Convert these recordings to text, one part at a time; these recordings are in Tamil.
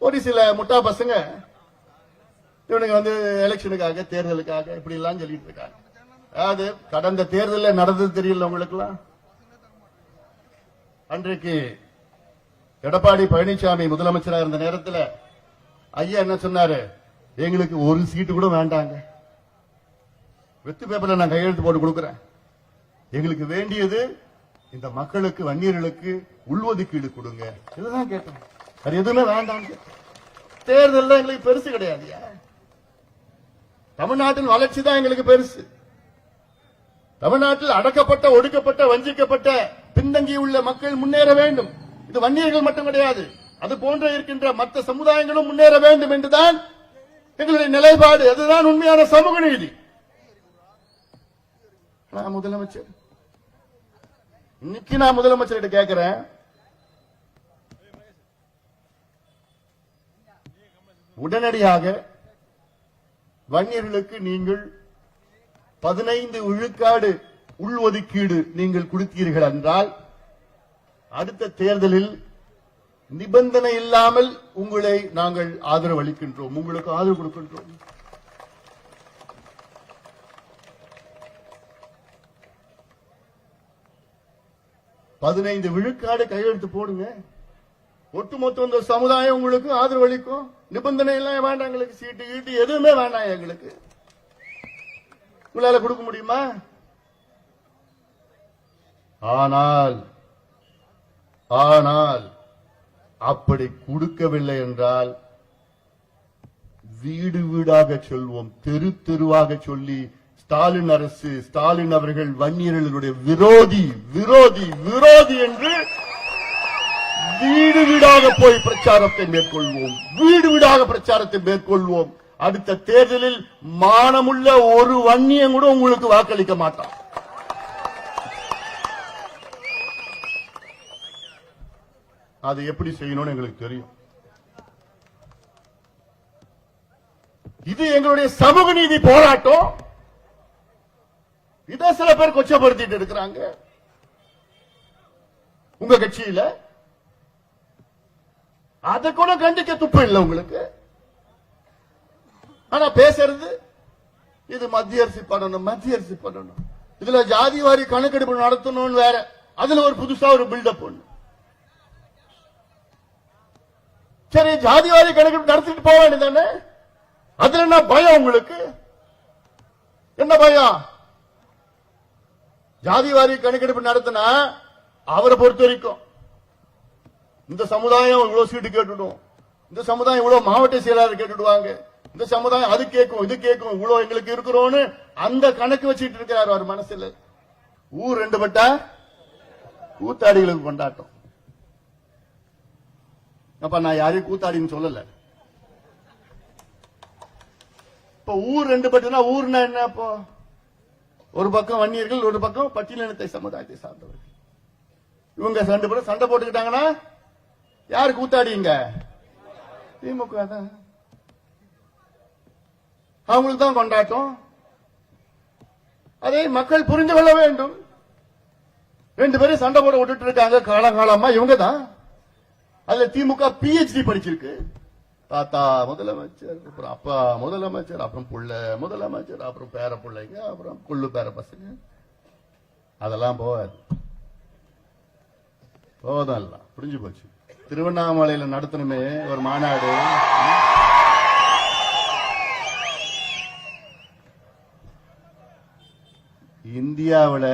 ஒரு சில முட்டா பசங்க இவனுங்க எலெக்ஷனுக்காக தேர்தலுக்காக இப்படி எல்லாம் சொல்லிட்டு இருக்காங்க. அதாவது கடந்த தேர்தலில் நடந்தது தெரியல உங்களுக்கு எல்லாம். அன்றைக்கு எடப்பாடி பழனிசாமி முதலமைச்சராக இருந்த நேரத்தில் ஐயா என்ன சொன்னாரு, எங்களுக்கு ஒரு சீட்டு கூட வேண்டாங்க, வெத்து பேப்பர்ல நான் கையெழுத்து போட்டு கொடுக்கிறேன், எங்களுக்கு வேண்டியது இந்த மக்களுக்கு வன்னியர்களுக்கு உள்ஒதுக்கீடு கொடுங்க, இதுதான் கேட்டோம், அது எதுவுமே வேண்டாங்க. தேர்தல் எங்களுக்கு பெருசு கிடையாதுயா, தமிழ்நாட்டின் வளர்ச்சி தான் எங்களுக்கு பெருசு. தமிழ்நாட்டில் அடக்கப்பட்ட ஒடுக்கப்பட்ட வஞ்சிக்கப்பட்ட பின்தங்கியுள்ள மக்கள் முன்னேற வேண்டும். இது வன்னியர்கள் மட்டும் கிடையாது, அது போன்ற இருக்கின்ற மற்ற சமுதாயங்களும் முன்னேற வேண்டும் என்றுதான் எங்களுடைய நிலைப்பாடு. அதுதான் உண்மையான சமூக நீதி. முதலமைச்சர் இன்னைக்கு நான் முதலமைச்சர்கிட்ட கேட்கிறேன், உடனடியாக வன்னியர்களுக்கு நீங்கள் 15 விழுக்காடு உள்ஒதுக்கீடு நீங்கள் கொடுத்தீர்கள் என்றால் அடுத்த தேர்தலில் நிபந்தனை இல்லாமல் உங்களை நாங்கள் ஆதரவு அளிக்கின்றோம், உங்களுக்கு ஆதரவு கொடுக்கின்றோம். பதினைந்து விழுக்காடு கையெழுத்து போடுங்க, ஒட்டுமொத்த இந்த சமுதாயம் உங்களுக்கு ஆதரவு அளிக்கும். நிபந்தனை எல்லாம் வேண்டாம், எங்களுக்கு சீட்டு கீட்டு எதுவுமே வேண்டாம், எங்களுக்கு உங்களால கொடுக்க முடியுமா? ஆனால் அப்படி கொடுக்கவில்லை என்றால் வீடு வீடாக சொல்வோம், தெரு தெருவாக சொல்லி ஸ்டாலின் அரசு, ஸ்டாலின் அவர்கள் வன்னியர்களுடைய விரோதி விரோதி விரோதி என்று வீடு வீடாக போய் பிரச்சாரத்தை மேற்கொள்வோம், வீடு வீடாக பிரச்சாரத்தை மேற்கொள்வோம். அடுத்த தேர்தலில் மானமுள்ள ஒரு வன்னியன் கூட உங்களுக்கு வாக்களிக்க மாட்டான். அது எப்படி செய்யணும்னு எங்களுக்கு தெரியும். இது எங்களுடைய சமூக நீதி போராட்டம். இதை சில பேர் கொச்சப்படுத்திட்டு இருக்கிறாங்க உங்க கட்சியில. அதை கூட கண்டிக்க துப்பு இல்லை உங்களுக்கு. ஆனா பேசுறது இது மத்திய அரசு பண்ணணும், மத்திய அரசு பண்ணணும், இதுல ஜாதி வாரி கணக்கெடுப்பு நடத்தணும் வேற, அதுல ஒரு புதுசா ஒரு பில்டப் ஒண்ணு. சரி, ஜாதி வாரி கணக்கெடுப்பு நடத்திட்டு போக வேண்டியதானே, அதுல என்ன பயம் உங்களுக்கு? என்ன பயம்? ஜாதி வாரி கணக்கெடுப்பு நடத்தினா அவரை பொறுத்த வரைக்கும் இந்த சமுதாயம் இவ்வளவு சீட்டு கேட்டுடும், இந்த சமுதாயம் இவ்வளவு மாவட்ட செயலாளர் கேட்டுடுவாங்க, இந்த சமுதாயம் அது கேட்கும் இது கேட்கும், இவ்வளவு எங்களுக்கு இருக்கிறோன்னு அந்த கணக்கு வச்சுட்டு இருக்கிறார் அவர் மனசுல. ஊர் ரெண்டு பட்டா கூத்தாடிகளுக்கு கொண்டாட்டம். அப்ப நான் யாரையும் கூத்தாடின்னு சொல்லல. இப்ப ஊர் ரெண்டு பட்டுனா ஊர்னா என்ன? அப்போ ஒரு பக்கம் வன்னியர்கள், ஒரு பக்கம் பட்டியலினத்தை சமுதாயத்தை சார்ந்தவர்கள். இவங்க ரெண்டு பேரும் சண்டை போட்டுக்கிட்டாங்கன்னா யாரு கூத்தாடிங்க? திமுக தான். அவங்களுக்கு தான் கொண்டாட்டம். அதை மக்கள் புரிந்து கொள்ள வேண்டும். ரெண்டு பேரும் சண்டை போட விட்டுட்டு இருக்காங்க காலகாலமா. இவங்க தான். அதுல திமுக PhD படிச்சிருக்கு. தாத்தா முதலமைச்சர், அப்புறம் அப்பா முதலமைச்சர், அப்புறம் புள்ள முதலமைச்சர், அப்புறம் பேர பிள்ளைங்க, அப்புறம் புள்ளு பேர பசங்க. அதெல்லாம் போகாது. போதல்ல, புரிஞ்சு போச்சு. திருவண்ணாமலையில நடத்தணுமே ஒரு மாநாடு. இந்தியாவில்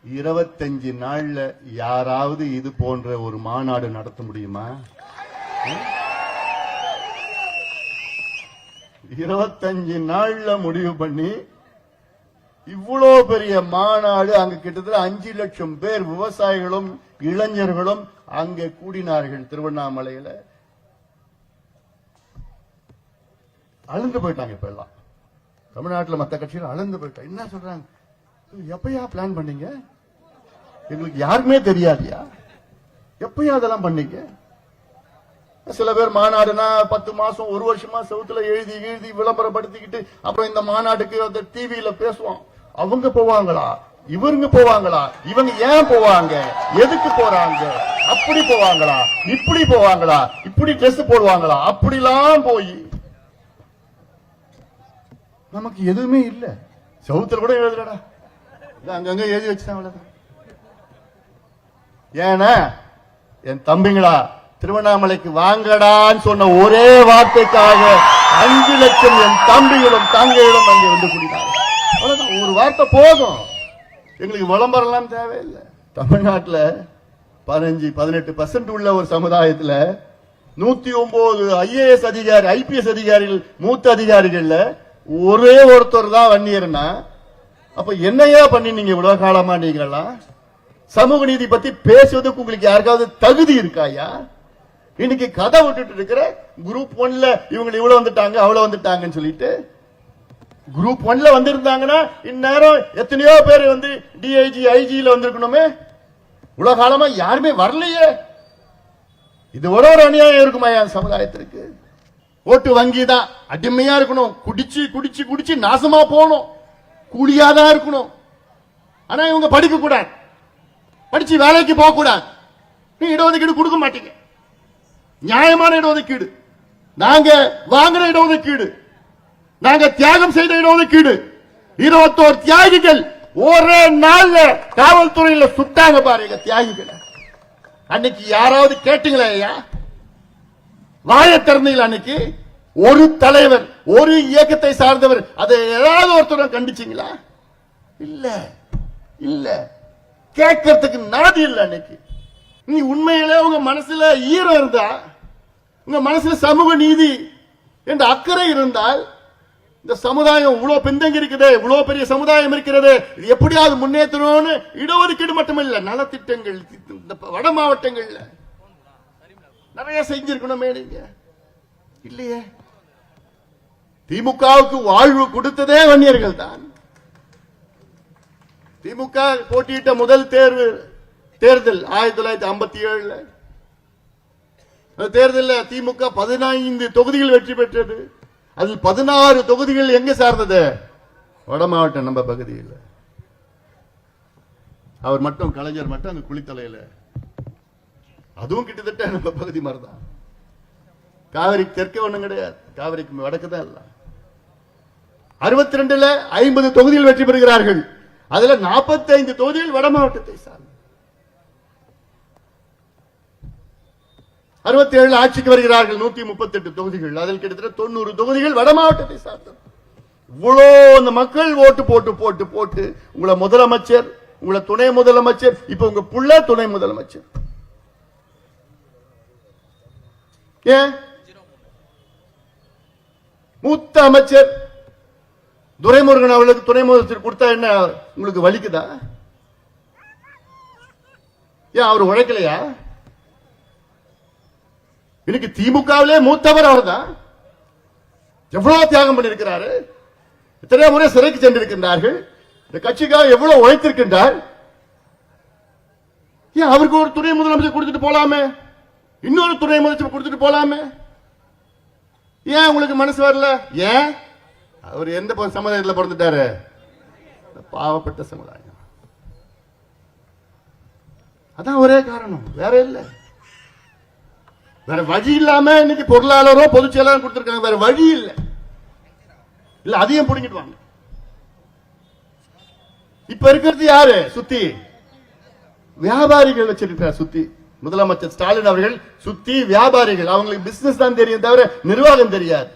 25 நாள்ல யாராவது இது போன்ற ஒரு மாநாடு நடத்த முடியுமா? 25 நாள்ல முடிவு பண்ணி இவ்வளோ பெரிய மாநாடு. அங்க கிட்டத்தட்ட 5 லட்சம் பேர் விவசாயிகளும் இளைஞர்களும் அங்கே கூடினார்கள். திருவண்ணாமலையில அழுந்து போயிட்டாங்க. இப்ப எல்லாம் தமிழ்நாட்டில் மற்ற கட்சிகள் அழுந்து போயிட்டாங்க. என்ன சொல்றாங்க? எப்பயா பிளான் பண்ணீங்க? எங்களுக்கு யாருமே தெரியாதியா? எப்பயா அதெல்லாம் பண்ணீங்க? சில பேர் மாநாடுனா 10 மாசம் 1 வருஷமா செவுத்துல எழுதி விளம்பரப்படுத்திக்கிட்டு அப்புறம் இந்த மாநாட்டுக்கு டிவியில பேசுவோம். அவங்க போவாங்களா? இவங்க போவாங்களா, இவங்க ஏன் போவாங்க, எதுக்கு போறாங்க, அப்படி போவாங்களா, இப்படி போவாங்களா, இப்படி ட்ரெஸ் போடுவாங்களா, அப்படிலாம் போய் நமக்கு எதுவுமே இல்ல. சவுத்துல கூட எழுதுறடா, அங்கங்க எழுதி வச்சுட்டாங்க. ஏன்னா என் தம்பிங்களா திருவண்ணாமலைக்கு வாங்கடான்னு சொன்ன ஒரே வார்த்தைக்காக 5 லட்சம் என் தம்பிகளும் தங்கைகளும் அங்கே வந்து கூடினாங்க. அவ்வளவுதான், ஒரு வார்த்தை போதும். எங்களுக்கு விளம்பரம் தேவையில்லை. தமிழ்நாட்டில் 15-18% உள்ள ஒரு சமுதாயத்தில் 109 IAS அதிகாரி, IPS அதிகாரிகள், மூத்த அதிகாரிகள் ஒரே ஒருத்தர் தான் வன்னியர்னா, அப்ப என்னையா பண்ணி நீங்க இவ்வளவு காலமா நீங்களா சமூக நீதி பத்தி பேசுவதற்கு உங்களுக்கு யாருக்காவது தகுதி இருக்காயா? இன்னைக்கு கதை விட்டுட்டு இருக்கிற குரூப் 1ல இவங்க இவ்வளவு வந்துட்டாங்க அவ்வளவு வந்துட்டாங்கன்னு சொல்லிட்டு, குரூப் 1ல வந்திருந்தாங்கன்னா இந்நேரம் எத்தனையோ பேர் வந்து DIG IG வந்திருக்கணுமே. உலக காலமா யாருமே வரலையே. இதோட ஒரு அநியாயம் இருக்குமா என் சமுதாயத்திற்கு? ஓட்டு வங்கி தான் அடிமையா இருக்கணும், குடிச்சு குடிச்சு குடிச்சு நாசமா போகணும், கூலியாதான் இருக்கணும். ஆனா இவங்க படிக்க கூடாது, படிச்சு வேலைக்கு போக கூடாது. நீ இடஒதுக்கீடு கொடுக்க மாட்டீங்க. நியாயமான இடஒதுக்கீடு, நாங்க வாங்குற இடஒதுக்கீடு, நாங்க தியாகம் செய்த இடஒதுக்கீடு. 21 தியாகிகள் ஒரே நாள்ல காவல்துறையில சுட்டாங்க பாருங்க தியாகிகள். அன்னைக்கு யாராவது கேட்டீங்களா ஐயா? வாய திறந்தீங்களா? அன்னைக்கு ஒரு தலைவர், ஒரு இயக்கத்தை சார்ந்தவர் அதை ஏதாவது ஒருத்தர் கண்டிச்சீங்களா? இல்ல இல்ல, கேட்கறதுக்கு நாதி இல்ல. அன்னைக்கு நீ உண்மையிலே உங்க மனசுல ஈரம் இருந்தா, உங்க மனசுல சமூக நீதி என்ற அக்கறை இருந்தால், இந்த சமுதாயம் இவ்வளவு பின்தங்கி இருக்குது, இவ்வளவு பெரிய சமுதாயம் இருக்கிறது, இது எப்படியாவது முன்னேற்றணும்னு இடஒதுக்கீடு மட்டுமில்ல, நலத்திட்டங்கள் இந்த வட மாவட்டங்கள்ல நிறைய செஞ்சிருக்கணுமே. நீங்க இல்லையே. திமுகவுக்கு வாழ்வு கொடுத்ததே வன்னியர்கள் தான். திமுக போட்டியிட்ட முதல் தேர்தல் 1957 தேர்தலில் திமுக 15 தொகுதிகள் வெற்றி பெற்றது. அதில் 16 தொகுதிகள் எங்க சார்ந்தது? வட மாவட்டம், நம்ம பகுதியில். அவர் மட்டும், கலைஞர் மட்டும் அந்த குளித்தலையில, அதுவும் கிட்டத்தட்ட நம்ம பகுதி மாதிரிதான். காவிரி தெற்கே ஒண்ணும் கிடையாது, காவிரிக்கு வடக்கு தான் இல்ல. 62ல 50 தொகுதிகள் வெற்றி பெறுகிறார்கள். அதுல 45 தொகுதிகள் வட மாவட்டத்தை சார்ந்த. 67 ஆட்சிக்கு வருகிறார்கள், 138 தொகுதிகள், அதில் கிட்டத்தட்ட 90 தொகுதிகள் வட மாவட்டத்தை சார்ந்தது. இவ்வளோ அந்த மக்கள் ஓட்டு போட்டு போட்டு போட்டு உங்களை முதலமைச்சர், உங்களை துணை முதலமைச்சர், இப்ப உங்க புள்ள துணை முதலமைச்சர். ஏன் மூத்த அமைச்சர் துரைமுருகன் அவர்களுக்கு துணை முதலமைச்சர் கொடுத்தா என்ன உங்களுக்கு வலிக்குதா? ஏன் அவர் உழைக்கலையா? இன்னைக்கு திமுகவிலே மூத்தவர் அவர் தான். எவ்வளவு தியாகம் பண்ணிருக்கிறாரு, எத்தனை முறை சிறைக்கு சென்றிருக்கின்றார்கள், இந்த கட்சிக்காக எவ்வளவு உழைத்திருக்கின்றார். ஏன் அவருக்கு ஒரு துணை முதலமைச்சர் கொடுத்துட்டு போலாமே, இன்னொரு துணை முதலமைச்சர் கொடுத்துட்டு போலாமே? ஏன் உங்களுக்கு மனசு வரல? ஏன் அவர் எந்த சமுதாயத்தில் பிறந்துட்டாரு? பாவப்பட்ட சமுதாயம். அதான் ஒரே காரணம், வேற இல்ல. வேற வழி இல்லாம இன்னைக்கு பொருளாளரோ பொதுச் செயலாளரும் கொடுத்திருக்காங்க, வேற வழி இல்ல. இல்ல அதையும் புடிங்கிட்டு வாங்க. இப்ப இருக்கிறது யாரு? சுத்தி வியாபாரிகள் வச்சிருக்கார். சுத்தி முதலமைச்சர் ஸ்டாலின் அவர்கள் சுத்தி வியாபாரிகள். அவங்களுக்கு பிசினஸ் தான் தெரியும் தவிர நிர்வாகம் தெரியாது.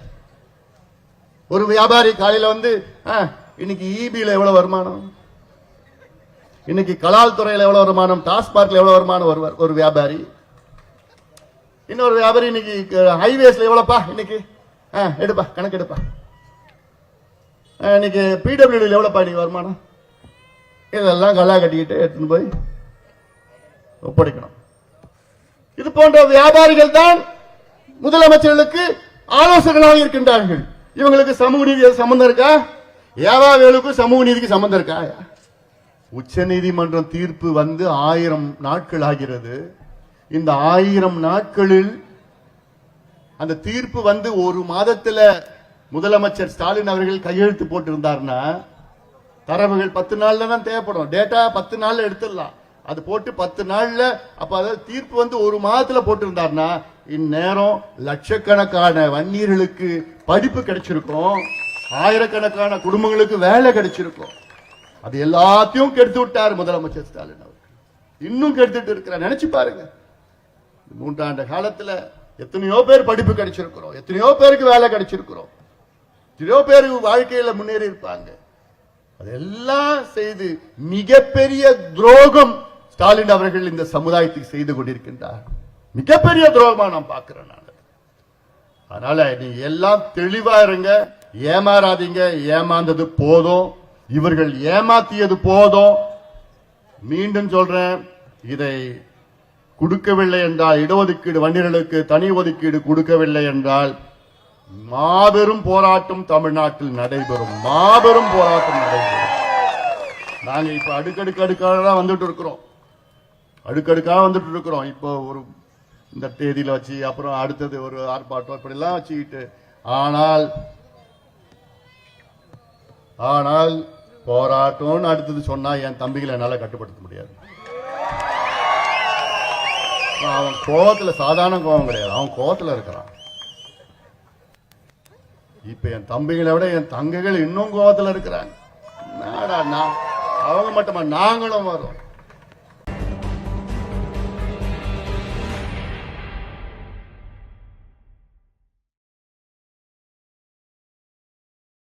ஒரு வியாபாரி காலையில வந்து இன்னைக்கு ஈபில எவ்வளவு வருமானம், இன்னைக்கு கலால் துறையில எவ்வளவு வருமானம், டாஸ்மார்க்ல எவ்வளவு வருமானம் வருவார் ஒரு வியாபாரி. இன்னொரு வியாபாரி இன்னைக்கு ஹைவேஸ்ல எவ்வளவுப்பா இன்னைக்கு எடுப்பா கணக்கு எடுப்பா. இன்னைக்கு பிடபிள்யூ எவ்வளவுப்பா இன்னைக்கு வருமானம், இதெல்லாம் கல்லா கட்டிக்கிட்டு எடுத்துன்னு போய் ஒப்படைக்கணும். இது போன்ற வியாபாரிகள் தான் முதலமைச்சர்களுக்கு ஆலோசகர்களாக இருக்கின்றார்கள். இவங்களுக்கு சமூக நீதி சம்பந்தம் இருக்கா? வியாபாரிகளுக்கும் சமூக நீதிக்கு சம்பந்தம் இருக்கா? உச்ச நீதிமன்றம் தீர்ப்பு வந்து 1000 நாட்கள் ஆகிறது. இந்த 1000 நாட்களில் அந்த தீர்ப்பு வந்து ஒரு மாதத்தில் முதலமைச்சர் ஸ்டாலின் அவர்கள் கையெழுத்து போட்டிருந்தார்னா தரவுகள் 10 நாள்ல தான் தேவைப்படும். டேட்டா 10 நாள்ல எடுத்துடலாம். அது போட்டு 10 நாள்ல அப்ப அதாவது தீர்ப்பு வந்து 1 மாதத்துல போட்டிருந்தாருன்னா இந்நேரம் லட்சக்கணக்கான வன்னியர்களுக்கு படிப்பு கிடைச்சிருக்கும், ஆயிரக்கணக்கான குடும்பங்களுக்கு வேலை கிடைச்சிருக்கும். அது எல்லாத்தையும் கெடுத்து விட்டார் முதலமைச்சர் ஸ்டாலின் அவர்கள். இன்னும் கெடுத்துட்டு இருக்கிறார். நினைச்சு பாருங்க, 3 ஆண்டு காலத்துல எத்தனையோ பேர் படிப்பு கிடைச்சிருக்கிறோம், எத்தனையோ பேருக்கு வேலை கிடைச்சிருக்கிறோம், எத்தனையோ பேர் வாழ்க்கையில முன்னேறி இருப்பாங்க. அதெல்லாம் செய்து மிகப்பெரிய துரோகம் ஸ்டாலின் அவர்கள் இந்த சமுதாயத்துக்கு செய்து கொண்டிருக்கின்றார். மிகப்பெரிய துரோகமா நான் பார்க்கிறேன். அதனால நீங்க எல்லாம் தெளிவா இருங்க, ஏமாறாதீங்க. ஏமாந்தது போதும், இவர்கள் ஏமாத்தியது போதும். மீண்டும் சொல்றேன், இதை கொடுக்கவில்லை என்றால், இடஒதுக்கீடு வன்னியர்களுக்கு தனி ஒதுக்கீடு கொடுக்கவில்லை என்றால் மாபெரும் போராட்டம் தமிழ்நாட்டில் நடைபெறும். மாபெரும் போராட்டம் நடைபெறும். நாங்க இப்ப அடுக்கடுக்காக வந்துட்டு இருக்கிறோம், அடுக்கடுக்காக வந்துட்டு இருக்கிறோம். இப்போ ஒரு இந்த தேதியில வச்சு அப்புறம் அடுத்தது ஒரு ஆர்ப்பாட்டம் இப்படி எல்லாம் வச்சுக்கிட்டு, ஆனால் போராட்டம்னு அடுத்தது சொன்னா என் தம்பிகளை என்னால கட்டுப்படுத்த முடியாது. அவன் கோவத்துல சாதாரண கோபம் கிடையாது, அவன் கோவத்துல இருக்கிறான். இப்ப என் தம்பிகளை விட என் தங்கைகள் இன்னும் கோவத்துல இருக்கிறாங்க. அவங்க மட்டுமா, நாங்களும் வரோம்.